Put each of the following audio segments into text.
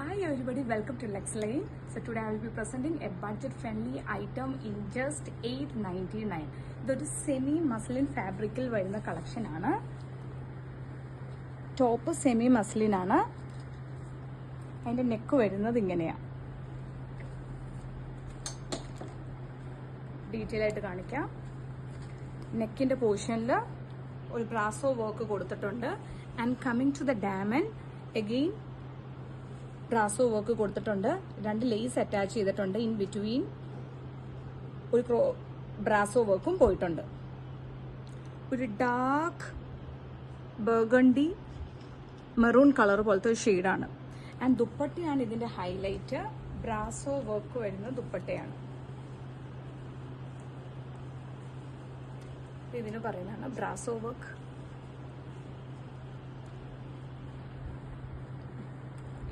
Hi everybody, welcome to Lex Lane. So today I will be presenting a budget-friendly item in just $8.99. ഇതൊരു semi muslin ഫാബ്രിക്കിൽ വരുന്ന collection ആണ്. Top semi muslin ആണ്. അതിന്റെ neck വരുന്നത് ഇങ്ങനെയാണ്. ഡീറ്റെയിൽ ആയിട്ട് കാണിക്കാം. നെക്കിന്റെ പോർഷനിൽ ഒരു ബ്രാസോ വർക്ക് കൊടുത്തിട്ടുണ്ട്. And coming to the diamond again brasso work കൊടുത്തിട്ടുണ്ട്. രണ്ട് ലേസ് അറ്റാച്ച് ചെയ്തിട്ടുണ്ട്. ഇൻ ബിറ്റ്വീൻ ഒരു ബ്രാസോ വർക്കും പോയിട്ടുണ്ട്. ഒരു ഡാർക്ക് ബർഗണ്ടി മെറൂൺ കളർ പോലത്തെ ഒരു ഷെയ്ഡാണ്. ആൻഡ് ദുപ്പട്ടയാണ് ഇതിന്റെ ഹൈലൈറ്റ്. ബ്രാസോ വർക്ക് വരുന്ന ദുപ്പട്ടയാണ്. ഇതിന് പറയുന്നതാണ് ബ്രാസോ വർക്ക്.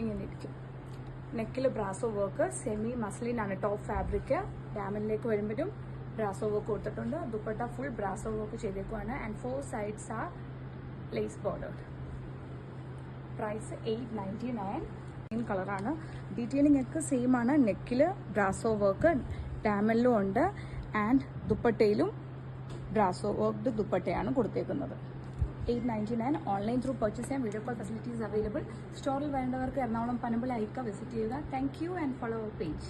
ഇങ്ങനെ ഇരിക്കും. നെക്കിൽ ബ്രാസോ വർക്ക്, സെമി മസ്ലിൻ ആണ് ടോപ്പ് ഫാബ്രിക്. ഡാമനിലേക്ക് വരുമ്പോഴും ബ്രാസോ വർക്ക് കൊടുത്തിട്ടുണ്ട്. ദുപ്പട്ട ഫുൾ ബ്രാസോ വർക്ക് ചെയ്തേക്കുവാണ്. And 4 sides are lace bordered. Price $8.99. കളറാണ്. ഡീറ്റെയിലിംഗ് ഒക്കെ സെയിം ആണ്. നെക്കിൽ ബ്രാസോ വർക്ക്, ഡാമനിലും ഉണ്ട്. ആൻഡ് ദുപ്പട്ടയിലും ബ്രാസോ വർക്ക്ഡ് ദുപ്പട്ടയാണ് കൊടുത്തേക്കുന്നത്. $8.99. ഓൺലൈൻ ത്രൂ പർച്ചേസ് ചെയ്യാൻ വീഡിയോ കോൾ ഫെസിലിറ്റീസ് അവൈലബിൾ. സ്റ്റോറിൽ വേണ്ടവർക്ക് എറണാകുളം പനമ്പള്ളി ഐക്ക വിസിറ്റ് ചെയ്യുക. Thank you and follow our page.